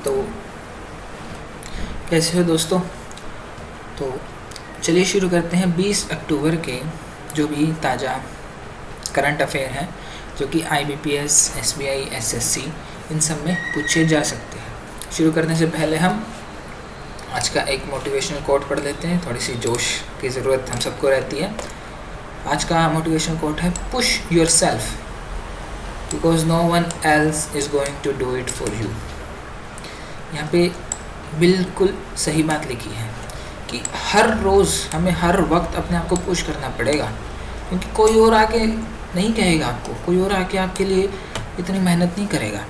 तो कैसे हो दोस्तों? तो चलिए शुरू करते हैं 20 अक्टूबर के जो भी ताज़ा करंट अफेयर हैं जो कि IBPS, SBI, SSC इन सब में पूछे जा सकते हैं। शुरू करने से पहले हम आज का एक मोटिवेशनल कोट पढ़ लेते हैं। थोड़ी सी जोश की ज़रूरत हम सबको रहती है। आज का मोटिवेशनल कोट है, push yourself because no one else is going to do it for you. यहाँ पे बिल्कुल सही बात लिखी है कि हर रोज़ हमें हर वक्त अपने आप को पुश करना पड़ेगा, क्योंकि कोई और आके नहीं कहेगा आपको, कोई और आके आपके लिए इतनी मेहनत नहीं करेगा।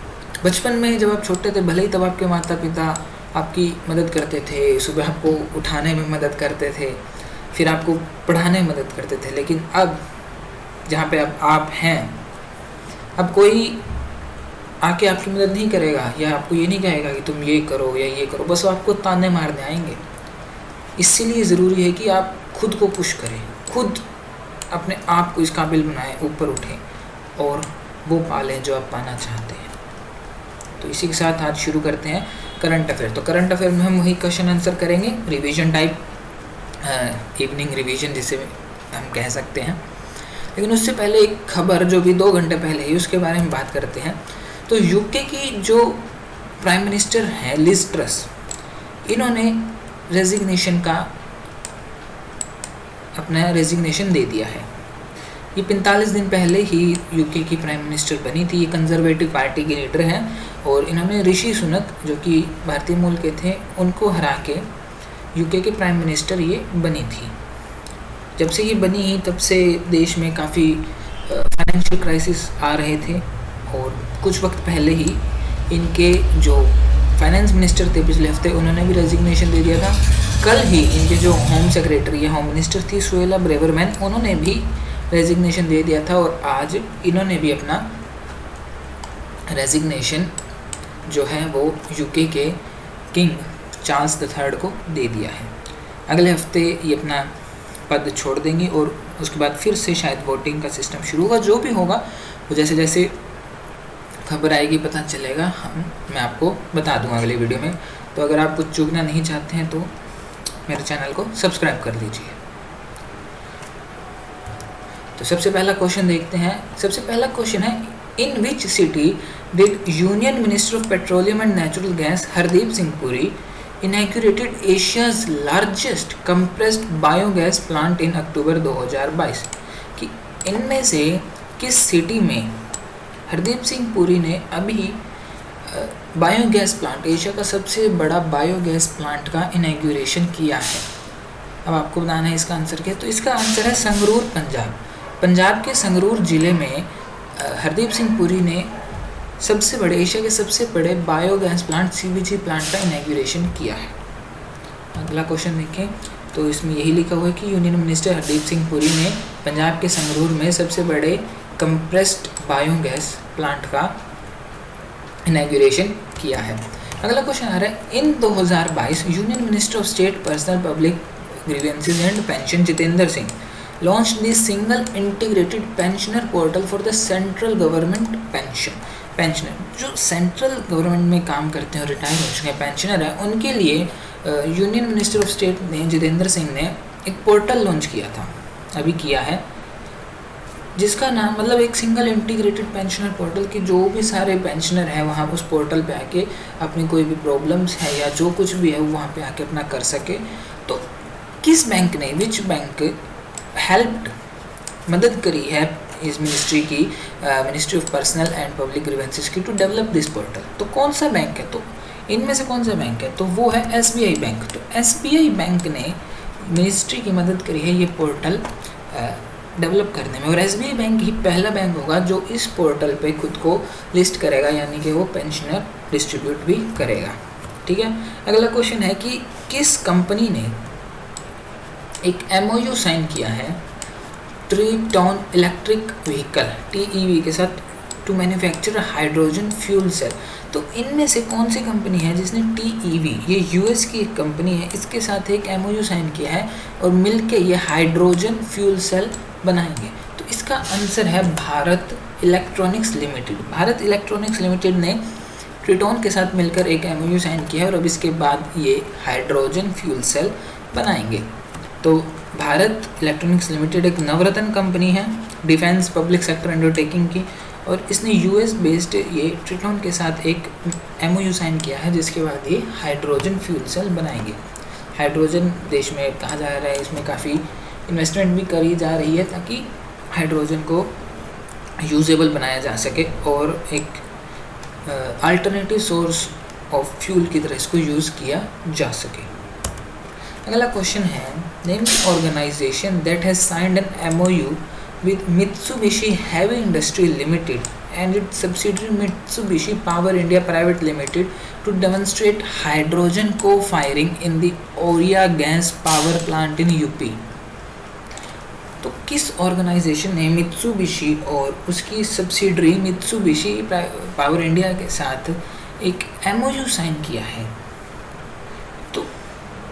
बचपन में जब आप छोटे थे, भले ही तब आपके माता पिता आपकी मदद करते थे, सुबह आपको उठाने में मदद करते थे, फिर आपको पढ़ाने में मदद करते थे, लेकिन अब जहाँ पे अब आप हैं, अब कोई आके आपकी मदद नहीं करेगा या आपको ये नहीं कहेगा कि तुम ये करो या ये करो, बस वो आपको ताने मारने आएंगे। इसीलिए ज़रूरी है कि आप खुद को पुश करें, खुद अपने आप को इस काबिल बनाएं, ऊपर उठें और वो पालें जो आप पाना चाहते हैं। तो इसी के साथ आज शुरू करते हैं करंट अफेयर। तो करंट अफेयर में हम वही क्वेश्चन आंसर करेंगे, रिवीजन टाइप, इवनिंग रिवीजन जिसे हम कह सकते हैं। लेकिन उससे पहले एक खबर जो भी 2 घंटे पहले ही, उसके बारे में बात करते हैं। तो यूके की जो प्राइम मिनिस्टर हैं लिज ट्रस, इन्होंने रेजिग्नेशन का अपना रेजिग्नेशन दे दिया है। ये 45 दिन पहले ही यूके की प्राइम मिनिस्टर बनी थी। ये कंजर्वेटिव पार्टी के लीडर हैं और इन्होंने ऋषि सुनक जो कि भारतीय मूल के थे, उनको हरा के यूके के प्राइम मिनिस्टर ये बनी थी। जब से ये बनी ही तब से देश में काफ़ी फाइनेंशियल क्राइसिस आ रहे थे और कुछ वक्त पहले ही इनके जो फाइनेंस मिनिस्टर थे पिछले हफ्ते, उन्होंने भी रेजिग्नेशन दे दिया था। कल ही इनके जो होम सेक्रेटरी या होम मिनिस्टर थी सुएला ब्रेवरमैन, उन्होंने भी रेजिग्नेशन दे दिया था और आज इन्होंने भी अपना रेजिग्नेशन जो है वो यूके के किंग चार्ल्स III को दे दिया है। अगले हफ्ते ये अपना पद छोड़ देंगे और उसके बाद फिर से शायद वोटिंग का सिस्टम शुरू होगा। जो भी होगा वो जैसे जैसे खबर आएगी पता चलेगा, मैं आपको बता दूंगा अगले वीडियो में। तो अगर आप कुछ चूकना नहीं चाहते हैं तो मेरे चैनल को सब्सक्राइब कर लीजिए। तो सबसे पहला क्वेश्चन देखते हैं। सबसे पहला क्वेश्चन है, in which city did union minister of petroleum and natural gas Hardeep Singh Puri inaugurated Asia's largest compressed biogas plant in October 2022? कि इनमें से किस सिटी में हरदीप सिंह पुरी ने अभी बायोगैस प्लांट, एशिया का सबसे बड़ा बायोगैस प्लांट का इनॉग्रेशन किया है? अब आपको बताना है इसका आंसर क्या है। तो इसका आंसर है संगरूर, पंजाब। पंजाब के संगरूर ज़िले में हरदीप सिंह पुरी ने सबसे बड़े, एशिया के सबसे बड़े बायोगैस प्लांट CBG प्लांट का इनॉग्रेशन किया है। अगला क्वेश्चन देखें तो इसमें यही लिखा हुआ है कि यूनियन मिनिस्टर हरदीप सिंह पुरी ने पंजाब के संगरूर में सबसे बड़े कंप्रेस्ड बायोगैस प्लांट का इनॉग्रेशन किया है। अगला क्वेश्चन आ रहा है, in 2022 union minister of state personnel public grievances and pension Jitendra Singh launched the single integrated pensioner portal for the central government pensioner। जो सेंट्रल गवर्नमेंट में काम करते हैं और रिटायर हो चुके हैं पेंशनर हैं, उनके लिए यूनियन मिनिस्टर ऑफ स्टेट ने, जितेंद्र सिंह ने, एक पोर्टल लॉन्च किया था, अभी किया है, जिसका नाम, मतलब एक सिंगल इंटीग्रेटेड पेंशनर पोर्टल की जो भी सारे पेंशनर हैं वहाँ उस पोर्टल पे आके अपनी कोई भी प्रॉब्लम्स है या जो कुछ भी है वो वहाँ पे आके अपना कर सके। तो किस बैंक ने, विच बैंक हेल्प्ड, मदद करी है इस मिनिस्ट्री की, ministry of personal and public grievances की, टू डेवलप दिस पोर्टल? तो कौन सा बैंक है? तो इनमें से कौन सा बैंक है? तो वो है SBI बैंक। तो SBI बैंक ने मिनिस्ट्री की मदद करी है ये पोर्टल डेवलप करने में, और SBI बैंक ही पहला बैंक होगा जो इस पोर्टल पे खुद को लिस्ट करेगा, यानी कि वो पेंशनर डिस्ट्रीब्यूट भी करेगा। ठीक है। अगला क्वेश्चन है कि किस कंपनी ने एक MOU साइन किया है ट्रिटॉन इलेक्ट्रिक व्हीकल TEV के साथ to manufacture hydrogen fuel cell? तो इनमें से कौन सी कंपनी है जिसने TEV, ये US की एक कंपनी है, इसके साथ एक MOU साइन किया है और मिलके ये हाइड्रोजन फ्यूल सेल बनाएंगे? तो इसका आंसर है Bharat electronics limited. Bharat electronics limited ने ट्रिटोन के साथ मिलकर एक MOU साइन किया है और अब इसके बाद ये हाइड्रोजन फ्यूल सेल बनाएंगे। तो भारत इलेक्ट्रॉनिक्स लिमिटेड एक नवरत्न कंपनी है डिफेंस पब्लिक सेक्टर अंडरटेकिंग की, और इसने US बेस्ड ये ट्रिटोन के साथ एक MOU साइन किया है, जिसके बाद ये हाइड्रोजन फ्यूल सेल बनाएंगे। हाइड्रोजन देश में कहा जा रहा है, इसमें काफ़ी इन्वेस्टमेंट भी करी जा रही है ताकि हाइड्रोजन को यूजेबल बनाया जा सके और एक अल्टरनेटिव सोर्स ऑफ फ्यूल की तरह इसको यूज़ किया जा सके। अगला क्वेश्चन है, name the organisation that has signed an MOU with Mitsubishi Heavy Industry Limited and its subsidiary Mitsubishi Power India Private Limited to demonstrate hydrogen co-firing in the Oria gas power plant in UP। तो किस organisation ने Mitsubishi और उसकी subsidiary Mitsubishi power India के साथ एक MOU sign किया है? तो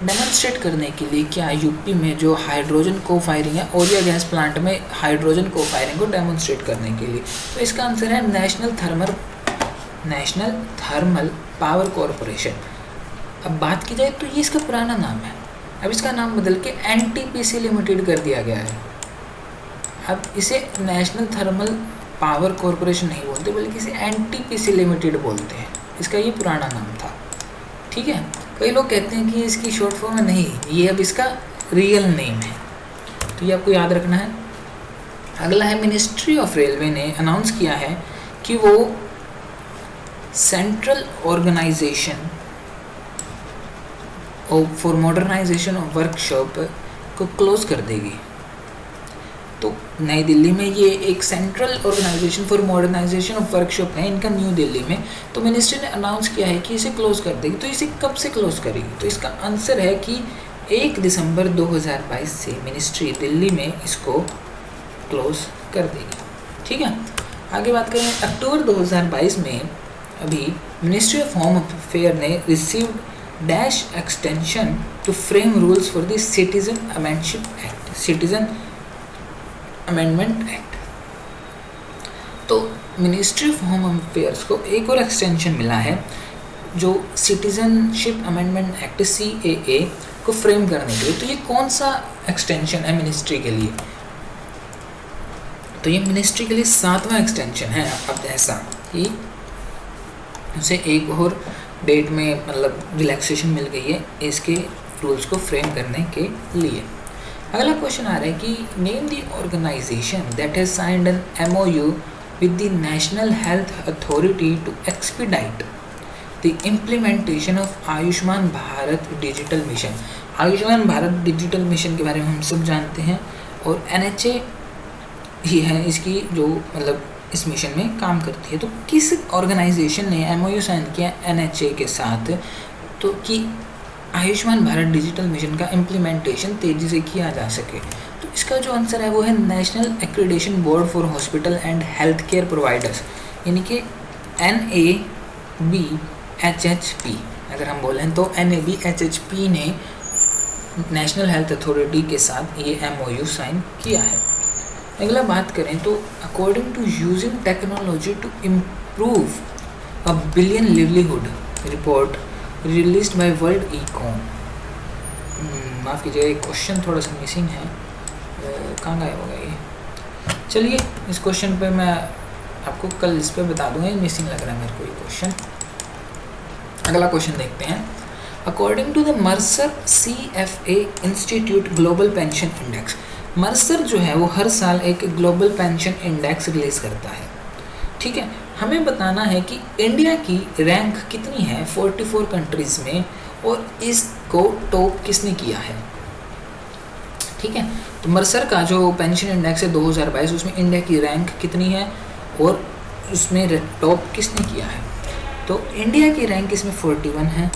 डेमोन्स्ट्रेट करने के लिए क्या यूपी में जो हाइड्रोजन को फायरिंग है, ओरिया गैस प्लांट में हाइड्रोजन को फायरिंग को डेमोन्स्ट्रेट करने के लिए, तो इसका आंसर है नेशनल थर्मल पावर कॉरपोरेशन। अब बात की जाए तो ये इसका पुराना नाम है, अब इसका नाम बदल के NTPC लिमिटेड कर दिया गया है। अब इसे नेशनल थर्मल पावर कॉरपोरेशन नहीं बोलते बल्कि इसे NTPC लिमिटेड बोलते हैं, इसका ये पुराना नाम था। ठीक है, कई लोग कहते हैं कि इसकी शॉर्ट फॉर्म है, नहीं, ये अब इसका रियल नेम है, तो ये आपको याद रखना है। अगला है, मिनिस्ट्री ऑफ रेलवे ने अनाउंस किया है कि वो central organisation for modernisation of workshop को क्लोज कर देगी। तो नई दिल्ली में ये एक central organisation for modernisation of workshop है इनका, न्यू दिल्ली में। तो मिनिस्ट्री ने अनाउंस किया है कि इसे क्लोज कर देगी। तो इसे कब से क्लोज करेगी? तो इसका आंसर है कि 1 दिसंबर 2022 से मिनिस्ट्री दिल्ली में इसको क्लोज कर देगी। ठीक है, आगे बात करें, अक्टूबर 2022 में अभी मिनिस्ट्री ऑफ होम अफेयर ने received dash extension to frame rules for the citizen amendment act. तो मिनिस्ट्री ऑफ होम अफेयर्स को एक और एक्सटेंशन मिला है जो सिटीजनशिप अमेंडमेंट एक्ट CAA को फ्रेम करने के लिए। तो ये कौन सा एक्सटेंशन है मिनिस्ट्री के लिए? तो ये मिनिस्ट्री के लिए 7वां एक्सटेंशन है। अब ऐसा कि उसे एक और डेट में मतलब रिलैक्सेशन मिल गई है इसके रूल्स को फ्रेम करने के लिए। अगला क्वेश्चन आ रहा है कि name the organisation that has signed an MOU with the national health authority to expedite the implementation of Ayushman Bharat digital mission. Ayushman Bharat digital mission के बारे में हम सब जानते हैं और NHA ही है इसकी जो मतलब इस मिशन में काम करती है। तो किस ऑर्गेनाइजेशन ने MOU साइन किया NHA के साथ तो कि आयुष्मान भारत डिजिटल मिशन का इम्प्लीमेंटेशन तेज़ी से किया जा सके? तो इसका जो आंसर है वो है national accreditation board for hospital and health care providers, यानी कि NABHHP अगर हम बोलें तो NABHHP ने नेशनल हेल्थ अथॉरिटी के साथ ये MOU साइन किया है। अगला बात करें तो according to using technology to improve a billion livelihood report released by world econ. माफ़ कीजिएगा, एक क्वेश्चन थोड़ा सा मिसिंग है, कहाँ गायब हो गया ये? चलिए इस क्वेश्चन पे मैं आपको कल इस पे बता दूंगा, ये मिसिंग लग रहा है मेरे को ये क्वेश्चन। अगला क्वेश्चन देखते हैं, according to the Mercer CFA institute global pension index. Mercer जो है वो हर साल एक ग्लोबल पेंशन इंडेक्स रिलीज करता है। ठीक है, हमें बताना है कि इंडिया की रैंक कितनी है 44 कंट्रीज़ में और इसको टॉप किसने किया है। ठीक है, तो मर्सर का जो पेंशन इंडेक्स है 2022 उसमें इंडिया की रैंक कितनी है और उसमें टॉप किसने किया है? तो इंडिया की रैंक इसमें 41 है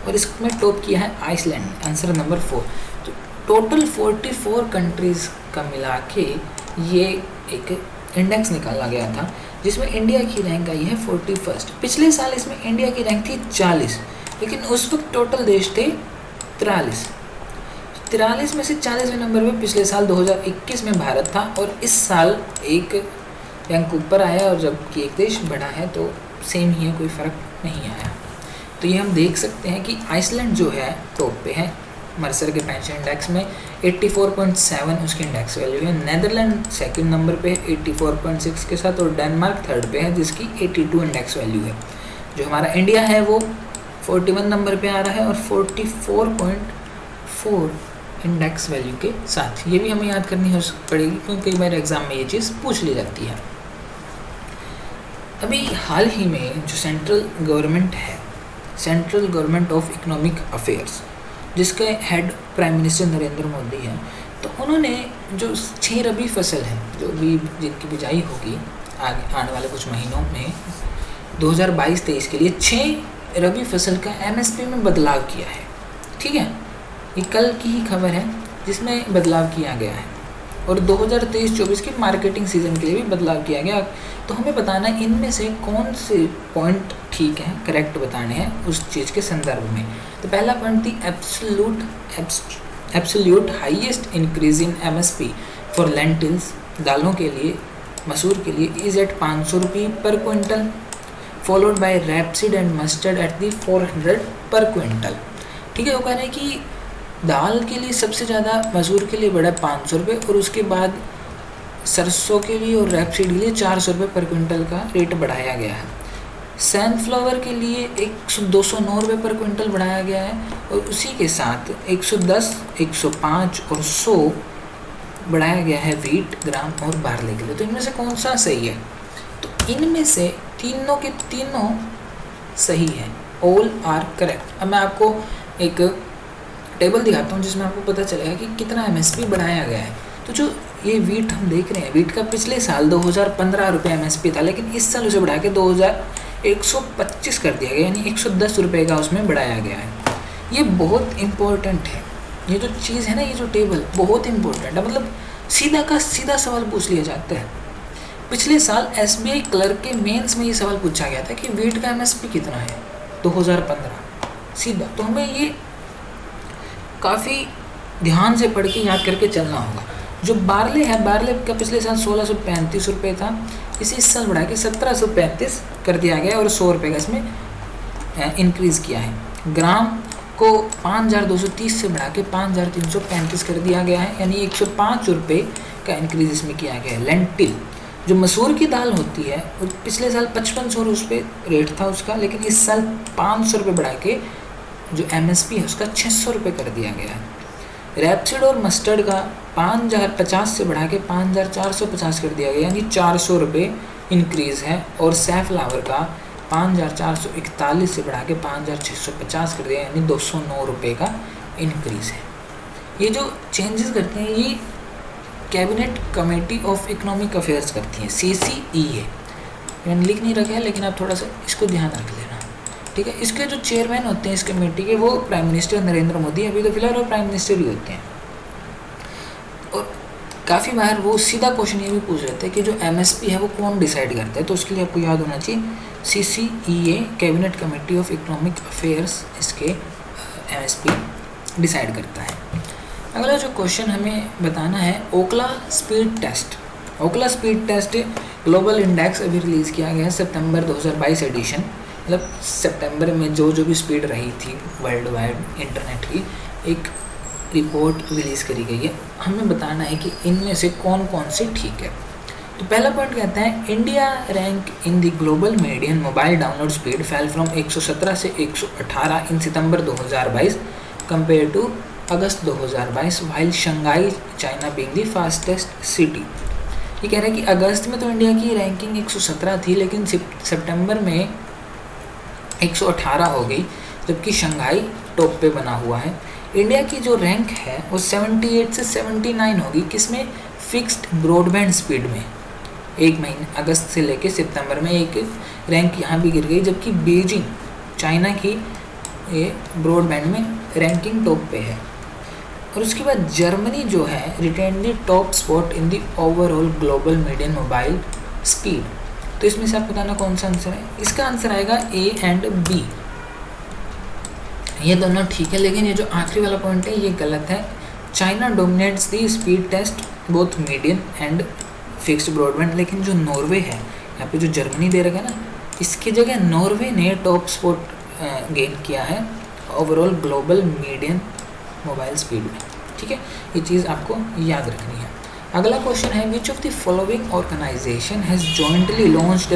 और इसमें टॉप किया है आइसलैंड, आंसर नंबर 4। तो टोटल 44 कंट्रीज़ का मिला के ये एक इंडेक्स निकाला गया था जिसमें इंडिया की रैंक आई है 41। पिछले साल इसमें इंडिया की रैंक थी 40, लेकिन उस वक्त टोटल देश थे 43 में से 40वें नंबर पे पिछले साल 2021 में भारत था और इस साल एक रैंक ऊपर आया और जबकि एक देश बढ़ा है तो सेम ही है, कोई फ़र्क नहीं आया। तो ये हम देख सकते हैं कि आइसलैंड जो है टॉप पे है मर्सर के पेंशन इंडेक्स में, 84.7 उसकी इंडेक्स वैल्यू है। नेदरलैंड सेकंड नंबर पे है 84.6 के साथ, और डेनमार्क थर्ड पे है जिसकी 82 इंडेक्स वैल्यू है। जो हमारा इंडिया है वो 41 नंबर पे आ रहा है और 44.4 इंडेक्स वैल्यू के साथ। ये भी हमें याद करनी हो पड़ेगी क्योंकि कई बार एग्जाम में ये चीज़ पूछ ली जाती है। अभी हाल ही में जो सेंट्रल गवर्नमेंट है, central government of economic affairs, जिसके head prime minister Narendra Modi हैं, तो उन्होंने जो 6 रबी फसल है जो भी जिनकी बिजाई होगी आगे आने वाले कुछ महीनों में 2022-23 के लिए 6 रबी फसल का एमएसपी में बदलाव किया है। ठीक है, ये कल की ही खबर है जिसमें बदलाव किया गया है, और 2023-24 की मार्केटिंग सीजन के लिए भी बदलाव किया गया। तो हमें बताना है इनमें से कौन से पॉइंट ठीक हैं, करेक्ट बताने हैं उस चीज़ के संदर्भ में। तो पहला पॉइंट थी absolute highest increase in MSP for lentils, दालों के लिए, मसूर के लिए इज एट 500 रुपये पर quintal, followed by rapeseed and mustard at the 400 पर क्विंटल। ठीक है, वो कह रहे हैं कि दाल के लिए सबसे ज़्यादा, मसूर के लिए बढ़ा 500 रुपये, और उसके बाद सरसों के लिए और रैपसीड के लिए 400 रुपये पर क्विंटल का रेट बढ़ाया गया है। सनफ्लावर के लिए 209 रुपये पर क्विंटल बढ़ाया गया है, और उसी के साथ 110, 105 और 100 बढ़ाया गया है वीट, ग्राम और बार्ले के लिए। तो इनमें से कौन सा सही है? तो इनमें से तीनों के तीनों सही है, ऑल आर करेक्ट। अब मैं आपको एक टेबल दिखाता हूँ जिसमें आपको पता चलेगा कि कितना एमएसपी बढ़ाया गया है। तो जो ये वीट हम देख रहे हैं, वीट का पिछले साल 2015 रुपये एमएसपी था, लेकिन इस साल उसे बढ़ा के 2125 कर दिया गया, यानी 110 रुपये का उसमें बढ़ाया गया है। ये बहुत इम्पोर्टेंट है, ये जो चीज़ है ना, ये जो टेबल बहुत इम्पोर्टेंट है। मतलब सीधा का सीधा सवाल पूछ लिया जाता है। पिछले साल एसबीआई क्लर्क के मेंस में ये सवाल पूछा गया था कि वीट का एमएसपी कितना है 2015, सीधा। तो हमें ये काफ़ी ध्यान से पढ़ के याद करके चलना होगा। जो बार्ले है, बार्ले का पिछले साल 1635 रुपये था, इस साल बढ़ा के 1735 कर दिया गया और 100 रुपये का इसमें इंक्रीज़ किया है। ग्राम को 5230 से बढ़ा के 5335 कर दिया गया है, यानी 105 रुपये का इंक्रीज़ इसमें किया गया है। लेंटिल जो मसूर की दाल होती है, पिछले साल 5500 रुपये रेट था उसका, लेकिन इस साल 500 रुपये बढ़ा के जो एमएसपी है उसका 600 रुपये कर दिया गया है। रैपसीड और मस्टर्ड का 5050 से बढ़ा के 5450 कर दिया गया, यानी 400 रुपये इंक्रीज़ है। और सैफलावर का 5441 से बढ़ा के 5650 कर दिया, यानी 209 रुपये का इंक्रीज़ है। ये जो चेंजेस करते हैं ये cabinet committee of economic affairs करती हैं, CCEA। मैंने लिख नहीं रखा है, लेकिन आप थोड़ा सा इसको ध्यान रख लेना, ठीक है। इसके जो चेयरमैन होते हैं इस कमेटी के, वो प्राइम मिनिस्टर नरेंद्र मोदी अभी तो फिलहाल वो प्राइम मिनिस्टर ही होते हैं। और काफ़ी बार वो सीधा क्वेश्चन ये भी पूछ रहे थे कि जो एमएसपी है वो कौन डिसाइड करता है, तो उसके लिए आपको याद होना चाहिए CCEA cabinet committee of economic affairs इसके एमएसपी डिसाइड करता है। अगला जो क्वेश्चन हमें बताना है, Ookla speed test. Ookla speed test global index अभी रिलीज़ किया गया है, सितंबर 2022 एडिशन। मतलब सितंबर में जो भी स्पीड रही थी वर्ल्ड वाइड इंटरनेट की, एक रिपोर्ट रिलीज़ करी गई है। हमें बताना है कि इनमें से कौन कौन सी ठीक है। तो पहला पॉइंट कहता है, India rank in the global median mobile download speed fell from 117 से 118 इन सितंबर 2022 कंपेयर टू अगस्त 2022, while Shanghai China being the fastest city. ये कह रहे हैं कि अगस्त में तो इंडिया की रैंकिंग 117 थी, लेकिन सितंबर में 118 हो गई, जबकि शंघाई टॉप पे बना हुआ है। इंडिया की जो रैंक है वो 78 से 79 होगी, किसमें? फिक्स्ड ब्रॉडबैंड स्पीड में। एक महीने अगस्त से लेके सितंबर में एक रैंक यहाँ भी गिर गई, जबकि बीजिंग चाइना की ये ब्रॉडबैंड में रैंकिंग टॉप पे है। और उसके बाद जर्मनी जो है retain the top spot in the overall global median mobile speed. तो इसमें से आप बताना कौन सा आंसर है। इसका आंसर आएगा A एंड B, ये दोनों ठीक है, लेकिन ये जो आखिरी वाला पॉइंट है ये गलत है। China dominates the speed test both median and fixed broadband, लेकिन जो नॉर्वे है, यहाँ पे जो जर्मनी दे रखा है ना, इसकी जगह नॉर्वे ने टॉप स्पॉट गेन किया है overall global medium mobile speed में। ठीक है, ये चीज़ आपको याद रखनी है। अगला क्वेश्चन है which of the following organisation has jointly launched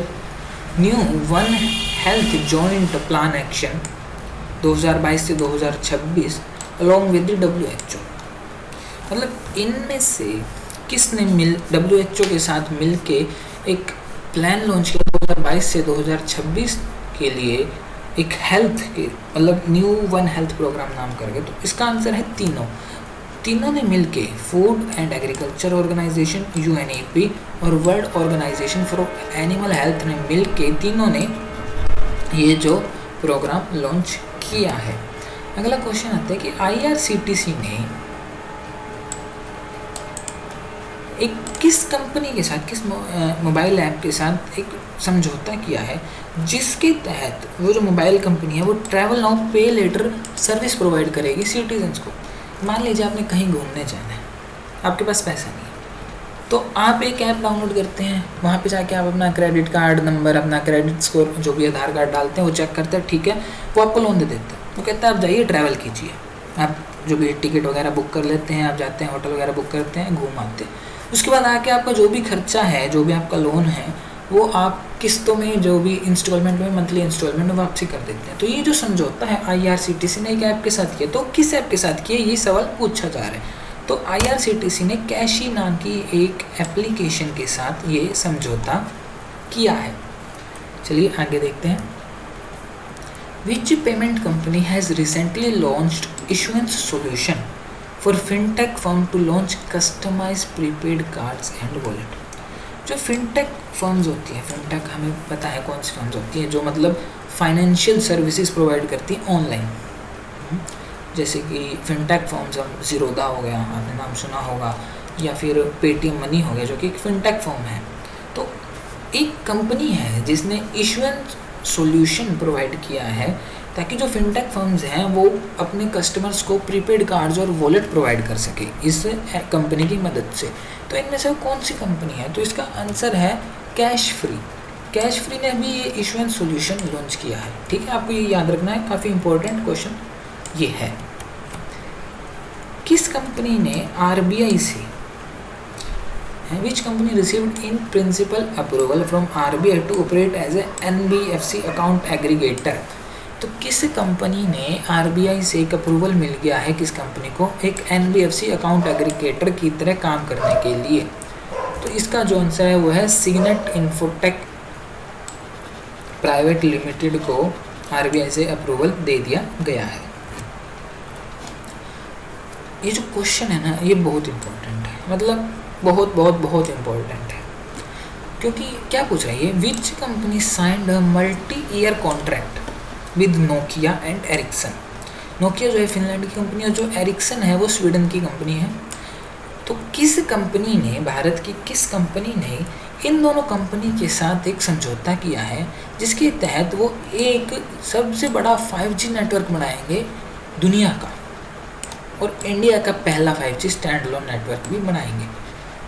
new one health joint plan action 2022 से 2026 अलॉन्ग विद WHO। मतलब इनमें से किसने WHO के साथ मिलके एक प्लान लॉन्च किया 2022 से 2026 के लिए, एक हेल्थ के मतलब न्यू वन हेल्थ प्रोग्राम नाम करके। तो इसका आंसर है तीनों ने मिलके food and agriculture organisation UNEP और world organisation for animal health ने मिलके तीनों ने ये जो प्रोग्राम लॉन्च किया है। अगला क्वेश्चन आता है कि IRCTC ने एक किस कंपनी के साथ, किस मोबाइल ऐप के साथ एक समझौता किया है जिसके तहत वो जो मोबाइल कंपनी है वो ट्रैवल नाउ पे लेटर सर्विस प्रोवाइड करेगी सिटीजन्स को। मान लीजिए आपने कहीं घूमने जाना है, आपके पास पैसा नहीं है, तो आप एक ऐप डाउनलोड करते हैं, वहाँ पे जाके आप अपना क्रेडिट कार्ड नंबर, अपना क्रेडिट स्कोर, जो भी आधार कार्ड डालते हैं वो चेक करते हैं, ठीक है, वो आपको लोन दे देते हैं। वो कहता है आप जाइए ट्रैवल कीजिए, आप जो भी टिकट वगैरह बुक कर लेते हैं, आप जाते हैं होटल वगैरह बुक करते हैं, घूम आते हैं। उसके बाद आके आपका जो भी खर्चा है, जो भी आपका लोन है, वो आप किस्तों में, जो भी इंस्टॉलमेंट में, मंथली इंस्टॉलमेंट में वापसी कर देते हैं। तो ये जो समझौता है IRCTC ने एक ऐप के साथ किया, तो किस ऐप के साथ किया ये सवाल पूछा जा रहा है। तो IRCTC ने कैशी नाम की एक एप्लीकेशन के साथ ये समझौता किया है। चलिए आगे देखते हैं। Which payment company has recently launched issuance solution for fintech firm to launch customize prepaid cards and wallet. जो फिनटेक फर्म्स होती हैं, फिनटेक हमें पता है कौन सी फर्म्स होती हैं, जो मतलब फाइनेंशियल सर्विसेज प्रोवाइड करती हैं ऑनलाइन, जैसे कि फिनटेक फर्म्स, ज़ीरोधा हो गया, आपने नाम सुना होगा, या फिर पेटीएम मनी हो गया, जो कि एक फिनटेक फर्म है। तो एक कंपनी है जिसने इशुएंस सॉल्यूशन प्रोवाइड किया है ताकि जो फिनटेक फर्म्स हैं वो अपने कस्टमर्स को प्रीपेड कार्ड्स और वॉलेट प्रोवाइड कर सके इस कंपनी की मदद से। तो इनमें से कौन सी कंपनी है? तो इसका आंसर है कैश फ्री। कैश फ्री ने अभी ये इशुएंस सॉल्यूशन लॉन्च किया है। ठीक है, आपको ये याद रखना है, काफ़ी इंपॉर्टेंट क्वेश्चन ये है। किस कंपनी ने RBI से, which company received in principle approval from RBI to operate as a NBFC account aggregator? तो किस कंपनी ने RBI से एक अप्रूवल मिल गया है किस कंपनी को एक NBFC अकाउंट एग्रीगेटर की तरह काम करने के लिए? तो इसका जो आंसर है वो है सिग्नेट इन्फोटेक प्राइवेट लिमिटेड को RBI से अप्रूवल दे दिया गया है। ये जो क्वेश्चन है ना, ये बहुत इम्पोर्टेंट है, मतलब बहुत बहुत बहुत इम्पोर्टेंट है, क्योंकि क्या पूछ रही है, which company signed a multi year contract with Nokia and Ericsson? Nokia जो है फिनलैंड की कंपनी है, जो एरिक्सन है वो स्वीडन की कंपनी है। तो किस कंपनी ने, भारत की किस कंपनी ने इन दोनों कंपनी के साथ एक समझौता किया है जिसके तहत वो एक सबसे बड़ा 5G नेटवर्क बनाएंगे दुनिया का, और इंडिया का पहला 5G स्टैंड अलोन नेटवर्क भी बनाएंगे?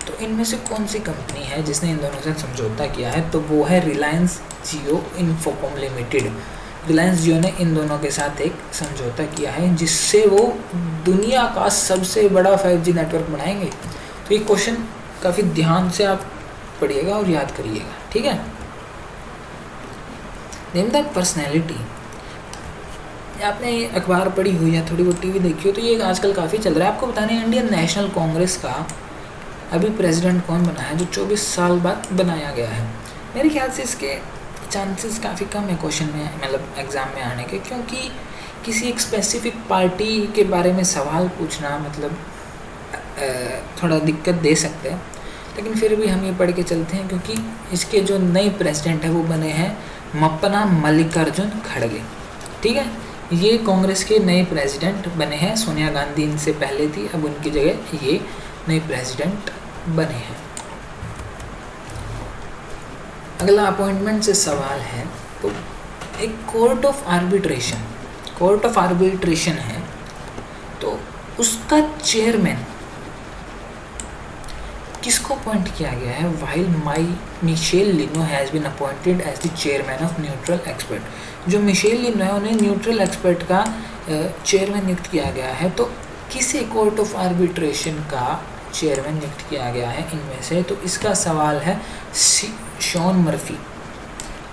तो इनमें से कौन सी कंपनी है जिसने इन दोनों के साथ समझौता किया है? तो वो है रिलायंस जियो इन्फोकॉम लिमिटेड। रिलायंस जियो ने इन दोनों के साथ एक समझौता किया है जिससे वो दुनिया का सबसे बड़ा 5G नेटवर्क बनाएंगे। तो ये क्वेश्चन काफ़ी ध्यान से आप पढ़िएगा और याद करिएगा, ठीक है। Name the personality. आपने ये अखबार पढ़ी हुई है, थोड़ी बहुत टीवी देखी हो, तो ये आजकल काफ़ी चल रहा है। आपको बताने इंडियन नेशनल कांग्रेस का अभी प्रेसिडेंट कौन बना है, जो 24 साल बाद बनाया गया है? मेरे ख्याल से इसके चांसेस काफ़ी कम है क्वेश्चन में, मतलब एग्ज़ाम में आने के, क्योंकि किसी एक स्पेसिफिक पार्टी के बारे में सवाल पूछना मतलब थोड़ा दिक्कत दे सकते हैं। लेकिन फिर भी हम ये पढ़ के चलते हैं, क्योंकि इसके जो नए प्रेसिडेंट हैं वो बने हैं मप्पना मल्लिकार्जुन खड़गे। ठीक है, ये कांग्रेस के नए प्रेसिडेंट बने हैं। सोनिया गांधी इनसे पहले थी, अब उनकी जगह ये नए प्रेसिडेंट बने हैं। अगला अपॉइंटमेंट से सवाल है, तो एक कोर्ट ऑफ आर्बिट्रेशन है, तो उसका चेयरमैन किसको अपॉइंट किया गया है? While Michel Lino has been appointed as the chairman of neutral expert. जो मिशेल लिनो है उन्हें न्यूट्रल एक्सपर्ट का चेयरमैन नियुक्त किया गया है। तो किसे कोर्ट ऑफ आर्बिट्रेशन का चेयरमैन नियुक्त किया गया है इनमें से? तो इसका सवाल है शॉन मर्फी।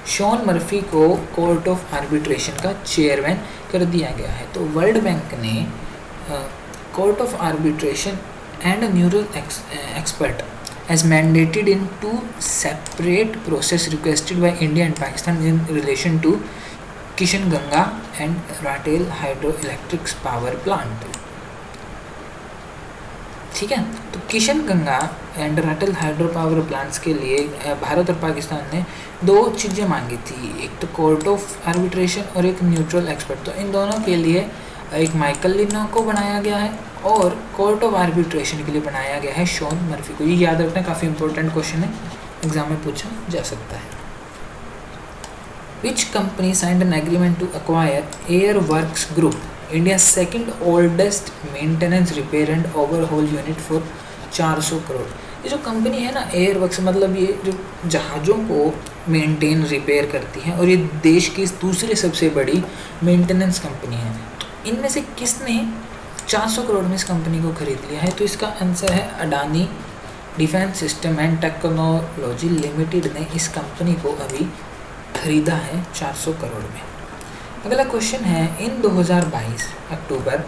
शॉन मर्फी को कोर्ट ऑफ आर्बिट्रेशन का चेयरमैन कर दिया गया है। तो वर्ल्ड बैंक ने court of arbitration and a neural expert as mandated in two separate process requested by India and Pakistan in relation to Kishanganga and Ratel hydroelectric power plant। ठीक है, तो Kishanganga and Ratle hydro power plants के लिए भारत और पाकिस्तान ने दो चीज़ें मांगी थी, एक तो कोर्ट ऑफ आर्बिट्रेशन और एक न्यूट्रल एक्सपर्ट। तो इन दोनों के लिए एक माइकल लिनो को बनाया गया है और कोर्ट ऑफ आर्बिट्रेशन के लिए बनाया गया है शॉन मर्फी को। ये याद रखना, काफ़ी इंपॉर्टेंट क्वेश्चन है, एग्जाम में पूछा जा सकता है। Which company signed an agreement to acquire Air Works Group, India second oldest maintenance repair and overhaul unit for 400 crore. ये जो कंपनी है ना एयर वर्क्स, मतलब ये जो जहाज़ों को मेंटेन रिपेयर करती है और ये देश की दूसरी सबसे बड़ी मेंटेनेंस कंपनी है। तो इनमें से किसने 400 करोड़ में इस कंपनी को खरीद लिया है? तो इसका आंसर है Adani defence system and technology limited ने इस कंपनी को अभी खरीदा है 400 करोड़ में। अगला क्वेश्चन है, in 2022 October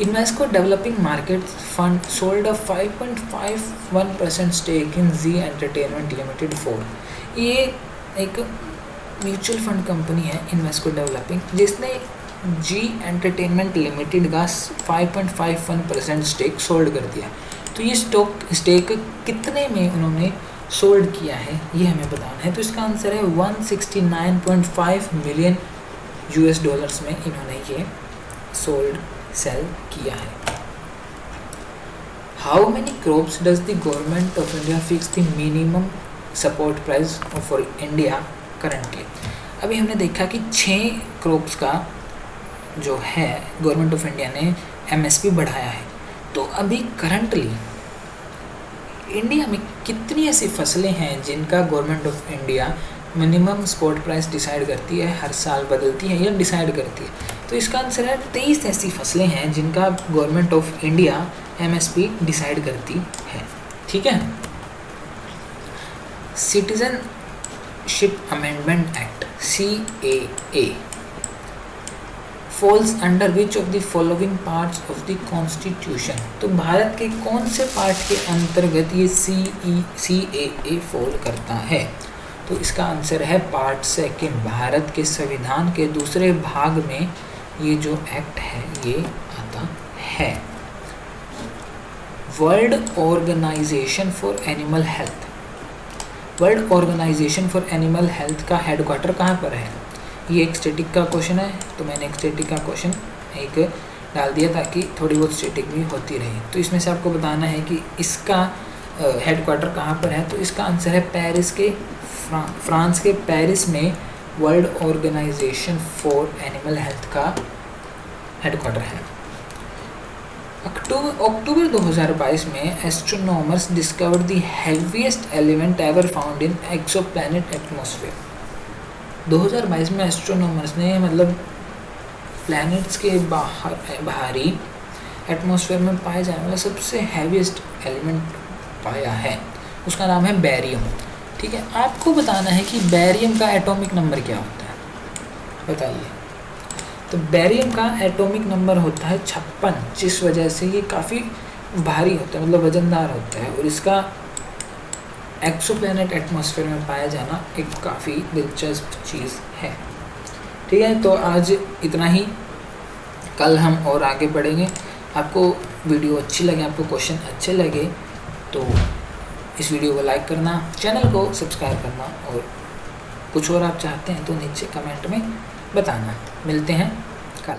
Invesco developing market fund sold a 5.51% stake in Zee entertainment limited for. ये एक म्यूचुअल फंड कंपनी है इन्वेस्को डेवलपिंग, जिसने जी एंटरटेनमेंट लिमिटेड का 5.51% स्टेक सोल्ड कर दिया। तो ये स्टेक कितने में उन्होंने सोल्ड किया है ये हमें बताना है। तो इसका आंसर है 169.5 मिलियन यूएस डॉलर्स में इन्होंने ये सेल किया है। How many crops does the government of India fix the minimum support price for India currently. अभी हमने देखा कि 6 क्रॉप्स का जो है गवर्नमेंट ऑफ इंडिया ने एमएसपी बढ़ाया है। तो अभी करंटली इंडिया में कितनी ऐसी फसलें हैं जिनका government of India minimum support price decide करती है, हर साल बदलती है या डिसाइड करती है? तो इसका आंसर है 23 ऐसी फसलें हैं जिनका government of India MSP decide करती है। ठीक है, citizenship amendment act CAA falls under which of the following parts of the constitution. तो भारत के कौन से पार्ट के अंतर्गत ये CAA फॉल करता है? तो इसका आंसर है पार्ट 2। भारत के संविधान के दूसरे भाग में ये जो एक्ट है ये आता है। World organisation for animal Health, World organisation for animal Health का हेडक्वार्टर कहाँ पर है? ये एक स्टैटिक का क्वेश्चन है, तो मैंने एक स्टैटिक का क्वेश्चन एक डाल दिया ताकि थोड़ी बहुत स्टैटिक भी होती रहे। तो इसमें से आपको बताना है कि इसका हेडक्वार्टर कहाँ पर है। तो इसका आंसर है पेरिस के फ्रांस के पेरिस में World organisation for animal Health का हेडक्वार्टर है। अक्टूबर 2022 में astronomers discovered the heaviest element ever found in exoplanet atmosphere. 2022 में एस्ट्रोनॉमर्स ने मतलब प्लैनेट्स के बाहरी एटमॉस्फेयर में पाए जाने वाला सबसे हैवीएस्ट एलिमेंट पाया है, उसका नाम है बैरियम। ठीक है, आपको बताना है कि बैरियम का एटॉमिक नंबर क्या होता है, बताइए। तो बैरियम का एटॉमिक नंबर होता है 56, जिस वजह से ये काफ़ी भारी होता है, मतलब वजनदार होता है, और इसका एक्सोप्लैनेट एटमॉस्फेयर में पाया जाना एक काफ़ी दिलचस्प चीज़ है। ठीक है, तो आज इतना ही, कल हम और आगे बढ़ेंगे। आपको वीडियो अच्छी लगे, आपको क्वेश्चन अच्छे लगे तो इस वीडियो को लाइक करना, चैनल को सब्सक्राइब करना, और कुछ और आप चाहते हैं तो नीचे कमेंट में बताना। मिलते हैं कल।